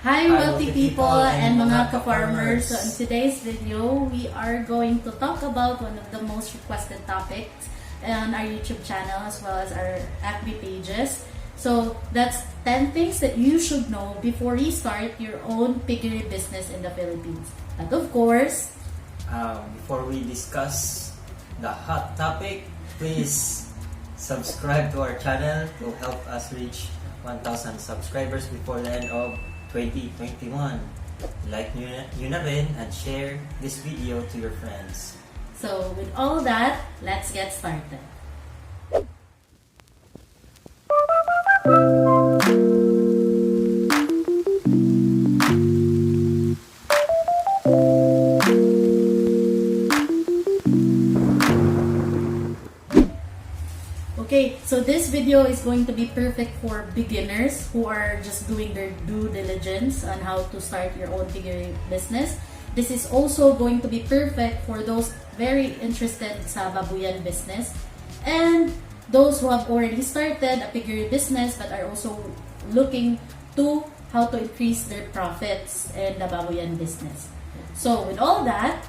Hi wealthy people and mga ka-farmers. So in today's video, we are going to talk about one of the most requested topics on our YouTube channel as well as our FB pages. So that's 10 things that you should know before you start your own piggery business in the Philippines. And of course, before we discuss the hot topic, please subscribe to our channel to help us reach 1,000 subscribers before the end of 2021. Like nyo na rin and share this video to your friends. So with all that, let's get started. Okay, so this video is going to be perfect for beginners who are just doing their due diligence on how to start your own piggery business. This is also going to be perfect for those very interested sa baboyan business and those who have already started a piggery business but are also looking to how to increase their profits in the baboyan business. So with all that,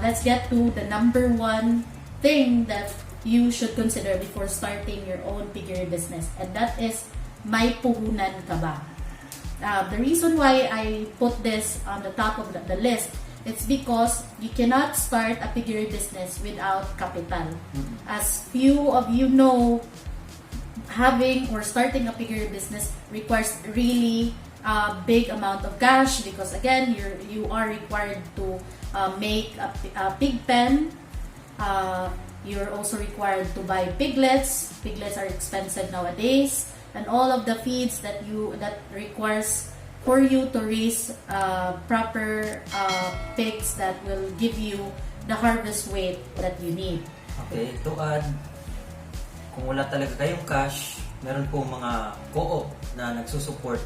let's get to the number one thing that you should consider before starting your own piggery business, and that is, may puhunan ka ba? The reason why I put this on the top of the list, it's because you cannot start a piggery business without capital. As few of you know, having or starting a piggery business requires really big amount of cash, because again, you are required to make a pig pen. You're also required to buy piglets. Piglets are expensive nowadays, and all of the feeds that requires for you to raise proper pigs that will give you the harvest weight that you need. Okay, to add, kung wala talaga kayong cash, meron po mga co-op na nagsusupport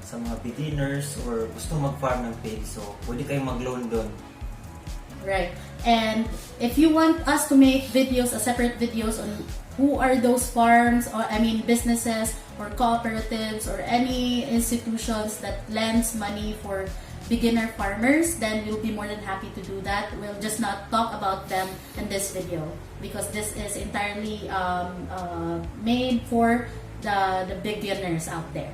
sa mga beginners or gusto mag-farm ng pigs. So, pwede kayong mag-loan doon. Right. And if you want us to make videos, separate videos on who are those farms, or businesses or cooperatives or any institutions that lends money for beginner farmers, then we'll be more than happy to do that. We'll just not talk about them in this video because this is entirely made for the beginners out there.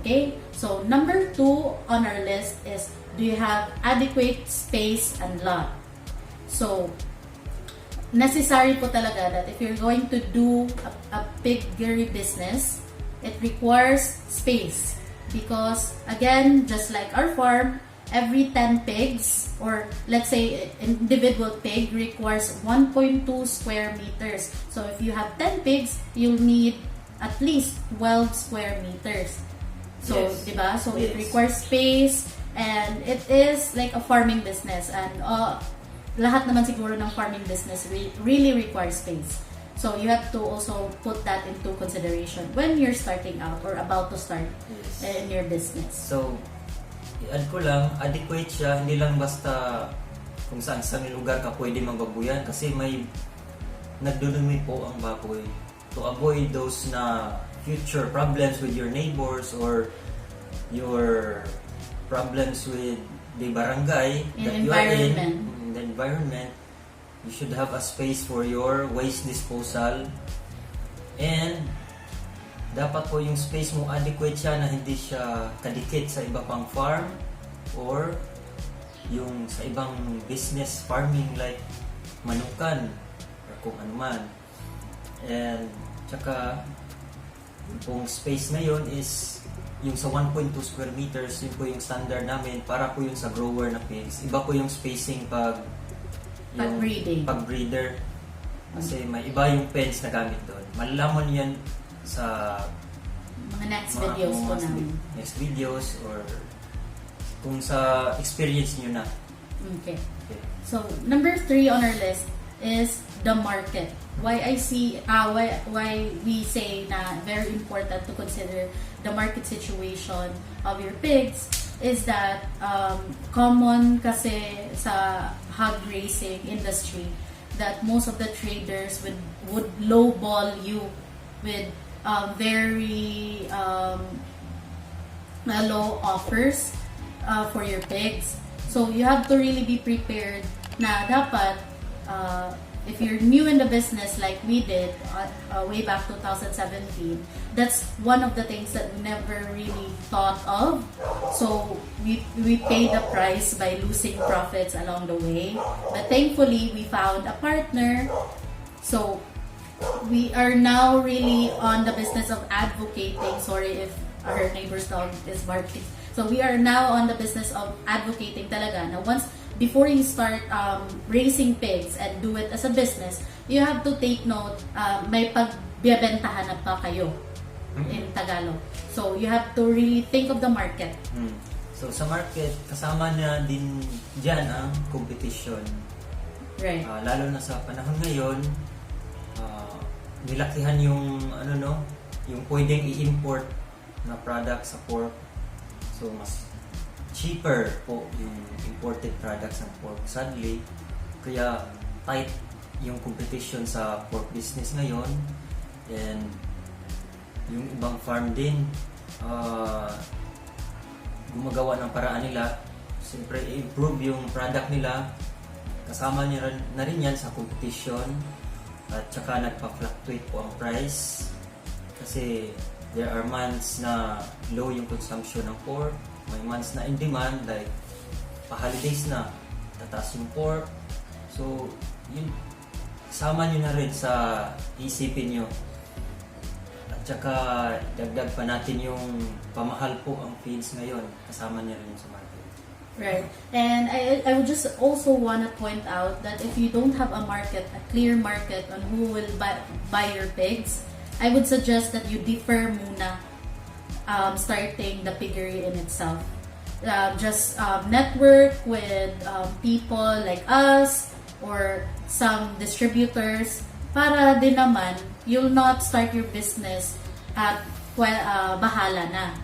Okay? So number 2 on our list is, do you have adequate space and lot? So, necessary po talaga that if you're going to do a piggery business, it requires space. Because, again, just like our farm, every 10 pigs, or let's say individual pig, requires 1.2 square meters. So, if you have 10 pigs, you'll need at least 12 square meters. So, yes. Diba? So, yes. It requires space, and it is like a farming business, and lahat naman siguro ng farming business really requires space. So you have to also put that into consideration when you're starting out or about to start in your business. So, i-add ko lang, adequate siya, hindi lang basta kung saan lugar ka pwede magbaboyan, kasi may nagdudumi po ang baboy. To avoid those na future problems with your neighbors or your problems with the barangay that you are in, the environment, you should have a space for your waste disposal, and dapat po yung space mo adequate siya, na hindi siya kadikit sa iba pang farm or yung sa ibang business farming like manukan or kung ano man. And tsaka yung space na yun is yung sa 1.2 square meters, yun po yung standard namin para po yun sa grower na pigs. Iba po yung spacing pag-breeder. Kasi may iba yung pens na gamit doon. Malalaman yan sa mga next videos po namin. Next videos or kung sa experience nyo na. Okay. So, number 3 on our list is the market. Why we say na very important to consider the market situation of your pigs is that common kasi sa hog racing industry that most of the traders would lowball you with very low offers for your pigs. So you have to really be prepared na dapat if you're new in the business like we did way back 2017, that's one of the things that we never really thought of. So we paid the price by losing profits along the way. But thankfully, we found a partner. So we are now really on the business of advocating. Sorry if our neighbor's dog is barking. So we are now on the business of advocating talaga. Now before you start raising pigs and do it as a business, you have to take note, may pagbebentahan na pa kayo in Tagalog. So you have to really think of the market. So sa market, kasama na din dyan ang competition. Right. Lalo na sa panahon ngayon, nilakihan yung yung pwedeng i-import na product sa pork. So mas cheaper po yung imported products ng pork, sadly. Kaya tight yung competition sa pork business ngayon. And yung ibang farm din gumagawa ng paraan nila, siyempre i-improve yung product nila. Kasama niya na rin yan sa competition. At saka nagpa-fluctuate po ang price kasi there are months na low yung consumption ng pork, may months na in demand like pa-holidays na tataas yung pork. So yun, kasama nyo na rin sa isipin nyo. At saka dagdag pa natin yung pamahal po ang feeds ngayon, kasama niya rin sa market. Right. And I would just also want to point out that if you don't have a market, a clear market on who will buy your pigs, I would suggest that you defer muna starting the piggery in itself. Just network with people like us or some distributors para din naman you'll not start your business at bahala na.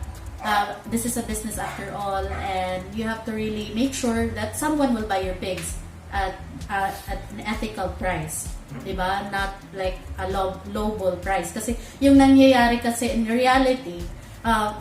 This is a business after all, and you have to really make sure that someone will buy your pigs at an ethical price, diba? Not like a lowball price. Kasi yung nangyayari kasi in reality,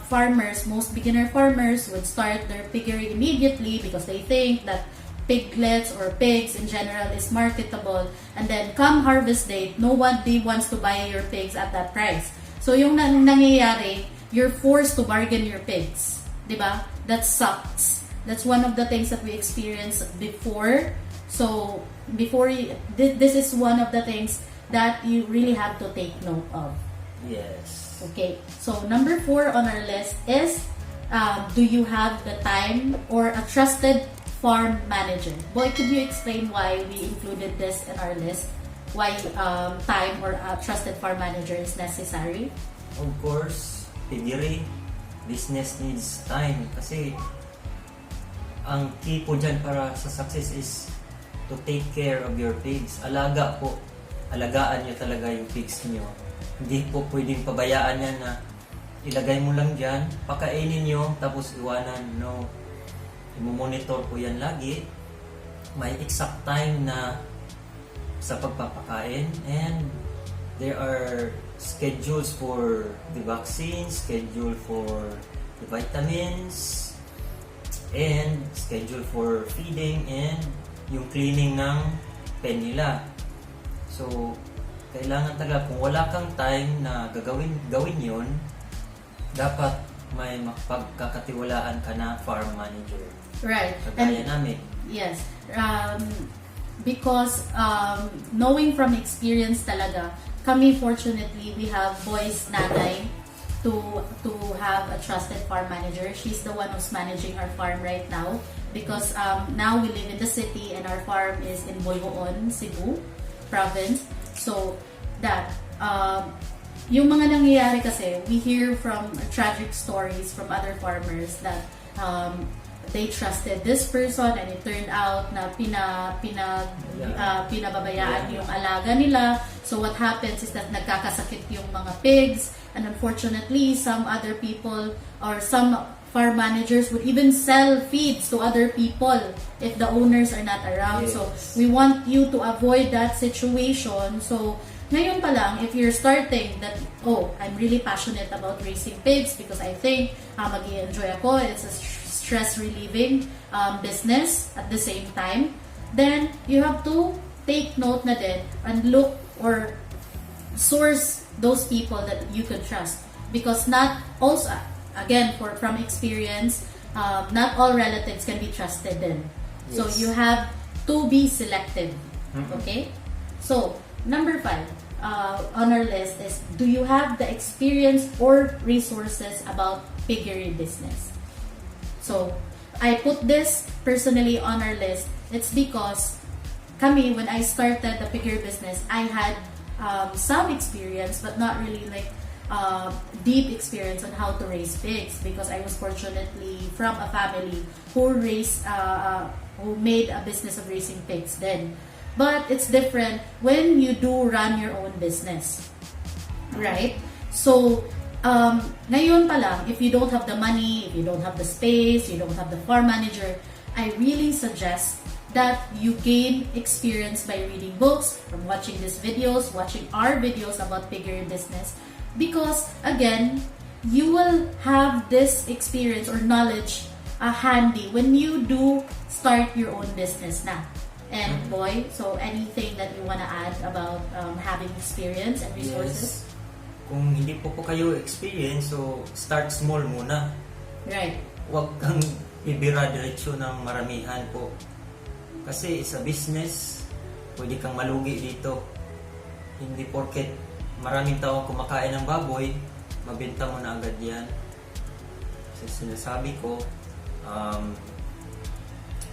farmers, most beginner farmers would start their piggery immediately because they think that piglets or pigs in general is marketable, and then come harvest date, nobody wants to buy your pigs at that price. So yung nangyayari, you're forced to bargain your pigs, diba? That sucks. That's one of the things that we experienced before. So this is one of the things that you really have to take note of. Yes. Okay. So number 4 on our list is, do you have the time or a trusted farm manager? Boy, could you explain why we included this in our list? Why time or a trusted farm manager is necessary? Of course, Piggery business needs time kasi ang key po dyan para sa success is to take care of your pigs. Alaga po. Alagaan nyo talaga yung pigs nyo. Hindi po pwedeng pabayaan yan na ilagay mo lang dyan, pakainin nyo, tapos iwanan. No. I-monitor po yan lagi. May exact time na sa pagpapakain, and there are schedules for the vaccine, schedule for the vitamins, and schedule for feeding, and yung cleaning ng pen nila. So, kailangan talaga, kung wala kang time na gawin yun, dapat may mapagkakatiwalaan ka na farm manager. Right. Kagaya namin. Yes. Because knowing from experience talaga, kami fortunately, we have Boy's nanay to have a trusted farm manager. She's the one who's managing our farm right now because now we live in the city and our farm is in Boygoon, Cebu province. So that yung mga nangyayari kasi, we hear from tragic stories from other farmers that they trusted this person and it turned out na pinababayaan yung alaga nila. So what happens is that nagkakasakit yung mga pigs, and unfortunately some other people or some farm managers would even sell feeds to other people if the owners are not around. Yes. So we want you to avoid that situation. So ngayon pa lang, if you're starting that, oh, I'm really passionate about raising pigs because I think mag-i-enjoy ako, it's a stress-relieving business at the same time, then you have to take note na din and look or source those people that you could trust. Because not also, again, from experience, not all relatives can be trusted then. Yes. So you have to be selective. Okay? So, number 5 on our list is, do you have the experience or resources about piggery business? So, I put this personally on our list. It's because kami, when I started the piggery business, I had some experience, but not really like deep experience on how to raise pigs, because I was fortunately from a family who who made a business of raising pigs then. But it's different when you do run your own business, right? So ngayon pa lang, if you don't have the money, if you don't have the space, you don't have the farm manager, I really suggest that you gain experience by reading books, from watching these videos, watching our videos about piggery business. Because again, you will have this experience or knowledge handy when you do start your own business na. And boy, so anything that you wanna add about having experience and resources? Yes. Kung hindi po kayo experience, so start small muna. Right. Huwag kang ibira diretsyo ng maramihan po. Kasi sa business, pwede kang malugi dito. Hindi porket maraming tao kumakain ng baboy, mabenta mo na agad yan. Kasi sinasabi ko,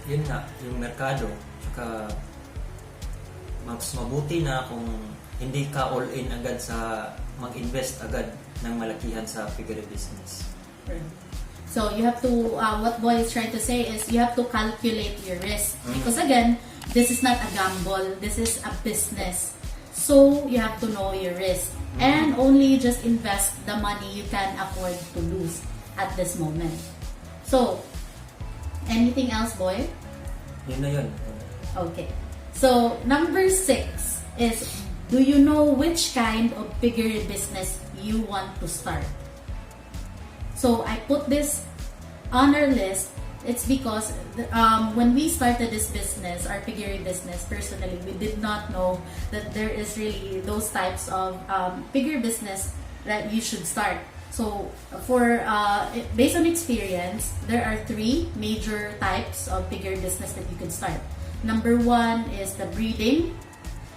yun nga, yung merkado. Tsaka, mas mabuti na kung hindi ka all-in agad sa mag-invest agad ng malakihan sa piggery business. So you have to, what Boy is trying to say is you have to calculate your risk. Because again, this is not a gamble, this is a business. So you have to know your risk. And only just invest the money you can afford to lose at this moment. So, anything else, Boy? Yun na yun. Okay. So, number 6 is, do you know which kind of piggery business you want to start? So, I put this on our list. It's because when we started this business, our piggery business, personally, we did not know that there is really those types of piggery business that you should start. So, based on experience, there are 3 major types of piggery business that you can start. Number 1 is the breeding.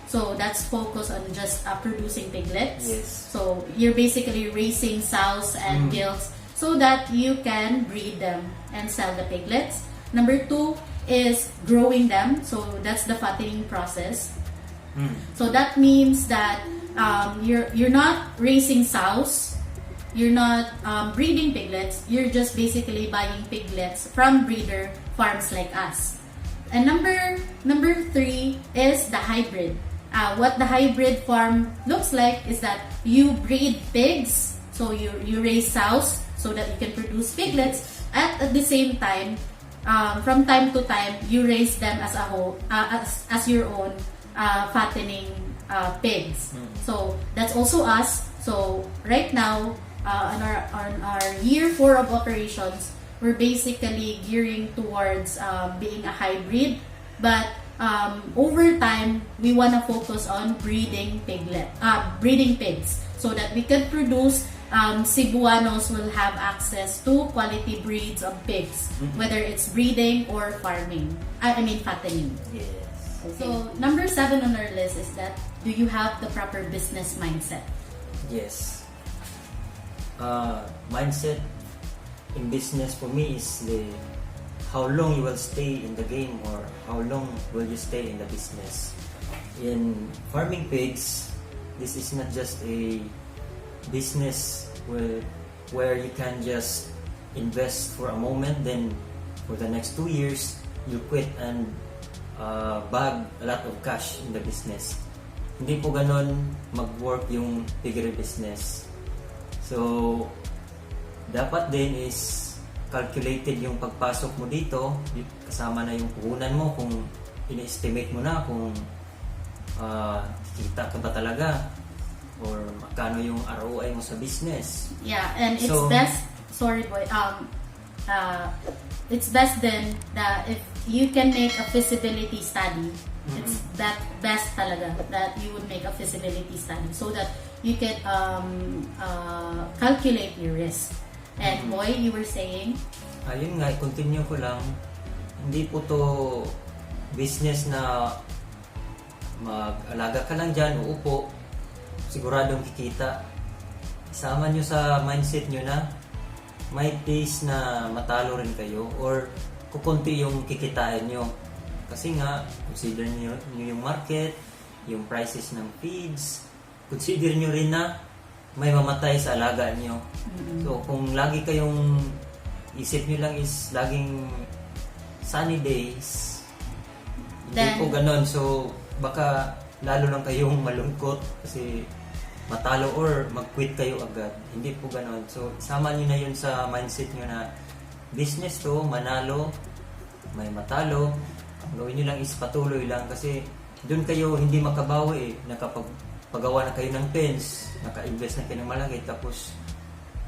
So, that's focused on just producing piglets. Yes. So, you're basically raising sows and gilts so that you can breed them and sell the piglets. Number 2 is growing them. So, that's the fattening process. So, that means that you're not raising sows. You're not breeding piglets. You're just basically buying piglets from breeder farms like us. And number 3 is the hybrid. What the hybrid farm looks like is that you breed pigs. So you raise sows so that you can produce piglets. At the same time, from time to time, you raise them as a whole, as your own fattening pigs. So that's also us. So right now, on our year 4 of operations, we're basically gearing towards being a hybrid, but over time we want to focus on breeding pigs, so that we can produce Cebuanos will have access to quality breeds of pigs, whether it's breeding or farming. I mean fattening. Yes. Okay. So number 7 on our list is that, do you have the proper business mindset? Yes. Mindset in business for me is how long you will stay in the game, or how long will you stay in the business. In farming pigs, this is not just a business where you can just invest for a moment, then for the next 2 years you quit and bag a lot of cash in the business. Hindi po ganon mag-work yung piggery business. So, dapat din is calculated yung pagpasok mo dito, kasama na yung puhunan mo, kung ini-estimate mo na kung kikita ka ba talaga? Or magkano yung ROI mo sa business? Yeah, and it's So, best, sorry boy, it's best then that if you can make a feasibility study, it's that best talaga that you would make a feasibility study so that you can calculate your risk. And boy, you were saying? Ayun nga, continue ko lang. Hindi po to business na mag-alaga ka lang dyan, uupo, siguradong kikita. Isama nyo sa mindset nyo na may days na matalo rin kayo or kukunti yung kikitain nyo. Kasi nga, consider nyo yung market, yung prices ng feeds, consider nyo rin na may mamatay sa alaga nyo. So, kung lagi kayong isip nyo lang is laging sunny days, hindi po ganon. So, baka lalo lang kayong malungkot kasi matalo or mag-quit kayo agad. Hindi po ganon. So, isama nyo na yun sa mindset nyo na business to, manalo, may matalo. Ang gawin nyo lang is patuloy lang kasi doon kayo hindi makabawi eh. Nakapagawa na kayo ng pens, naka-invest na kayo ng malaki, tapos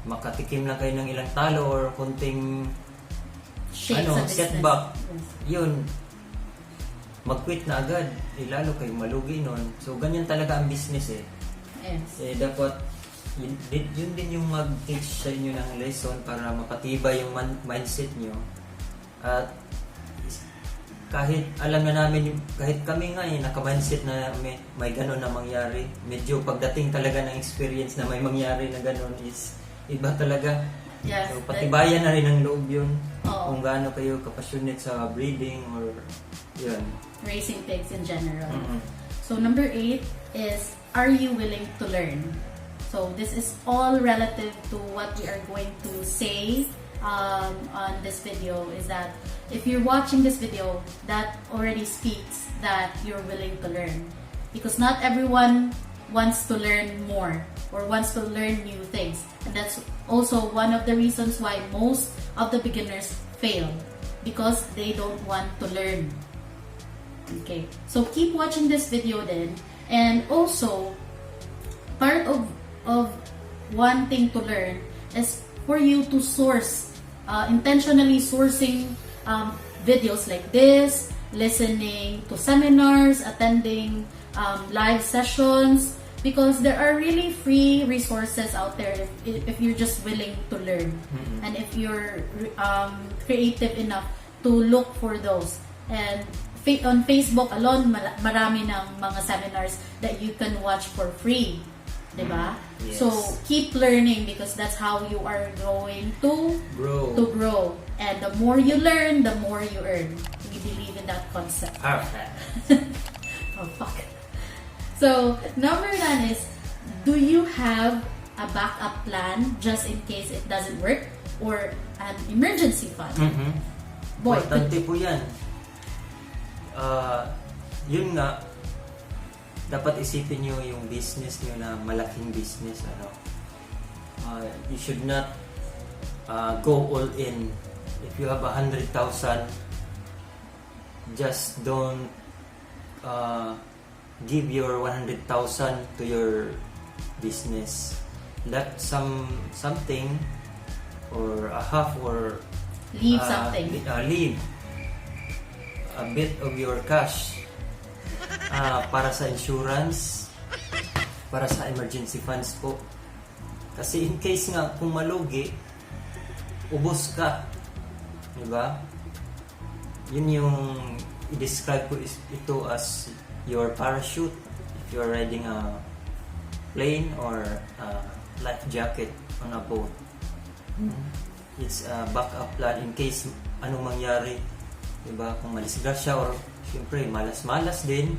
makatikim lang kayo ng ilang talo or konting setback. Yes. Yun, mag-quit na agad. Lalo kayong malugi nun. So, ganyan talaga ang business eh. Yes. Dapat yun din yung mag-teach sa inyo ng lesson para mapatibay yung mindset nyo. At kahit alam na namin, kahit kami nga naka-mindset na may ganun na mangyari, medyo pagdating talaga ng experience na may mangyari na ganun is iba talaga. Yes, so, patibayan na rin ang loob yun. Oo. Kung gaano kayo kapassionate sa breeding or yun. Raising pigs in general. So number 8 is, are you willing to learn? So this is all relative to what we are going to say on this video, is that if you're watching this video, that already speaks that you're willing to learn. Because not everyone wants to learn more or wants to learn new things. And that's also one of the reasons why most of the beginners fail, because they don't want to learn. Okay, so keep watching this video then. And also, part of wanting to learn is for you to source, intentionally sourcing videos like this, listening to seminars, attending live sessions, because there are really free resources out there if you're just willing to learn. And if you're creative enough to look for those. And on Facebook alone, marami ng mga seminars that you can watch for free. Diba? Yes. So, keep learning because that's how you are going to grow. And the more you learn, the more you earn. We believe in that concept. Oh, fuck. So, number 9 is, do you have a backup plan just in case it doesn't work? Or an emergency fund? Boy, importante po yan. Yun nga, dapat isipin nyo yung business nyo na malaking business. You should not go all in. If you have 100,000, just don't give your 100,000 to your business. Let something or a half or leave something. Leave a bit of your cash para sa insurance, para sa emergency funds po. Kasi in case nga kung malugi, ubos ka. Diba? Yun yung i-describe ko ito as your parachute if you're riding a plane or a life jacket on a boat. It's a backup plan in case anong mangyari. Diba? Kung malisgrasya or siyempre malas-malas din,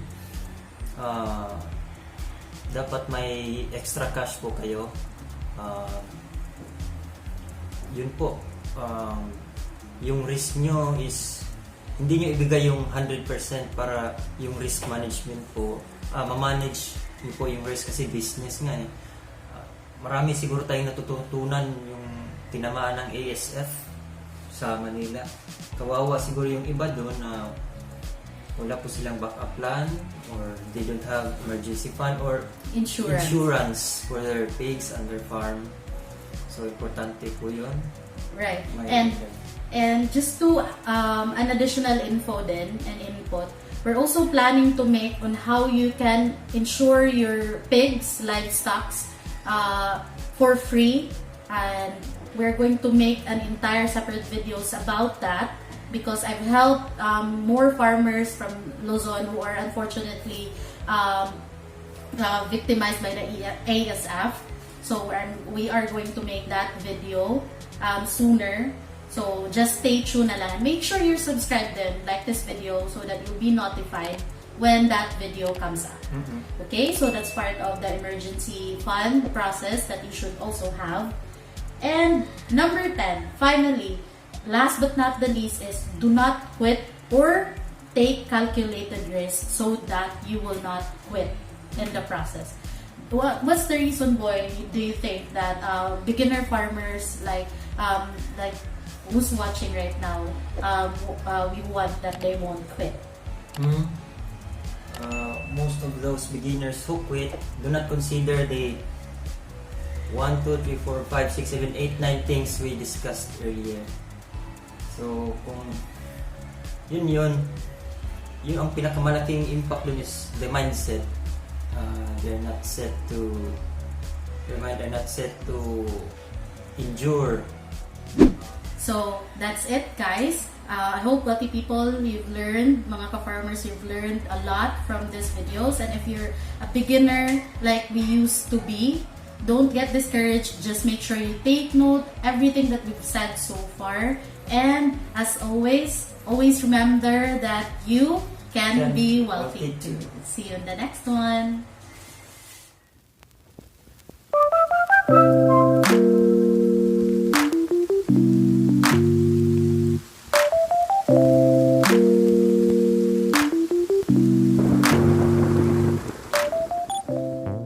dapat may extra cash po kayo. Yun po, yung risk nyo is hindi nyo ibigay yung 100% para yung risk management po, ma-manage nyo po yung risk kasi business nga eh. Marami siguro tayong natututunan yung tinamaan ng ASF sa Manila. Kawawa siguro yung iba doon na wala po silang backup plan or they don't have emergency fund or Insurance. for their pigs and their farm. So, importante po yun. Right. May- And just to an additional info then and input, we're also planning to make on how you can insure your pigs, livestock, for free, and we're going to make an entire separate videos about that because I've helped more farmers from Luzon who are unfortunately victimized by the ASF. So we are going to make that video sooner. So just stay tuned na lang. Make sure you're subscribed then, like this video so that you'll be notified when that video comes up. Okay, so that's part of the emergency fund process that you should also have. And number 10, finally, last but not the least is do not quit or take calculated risks so that you will not quit in the process. What's the reason, boy, do you think that beginner farmers like who's watching right now, we want that they won't quit? Most of those beginners who quit do not consider the 1, 2, 3, 4, 5, 6, 7, 8, 9 things we discussed earlier. So, kung yun ang pinakamalaking impact dun is the mindset. They're not set to endure. So, that's it, guys. I hope lucky people, you've learned, mga ka-farmers, you've learned a lot from these videos. And if you're a beginner like we used to be, don't get discouraged. Just make sure you take note everything that we've said so far. And as always remember that you can be wealthy too. See you in the next one.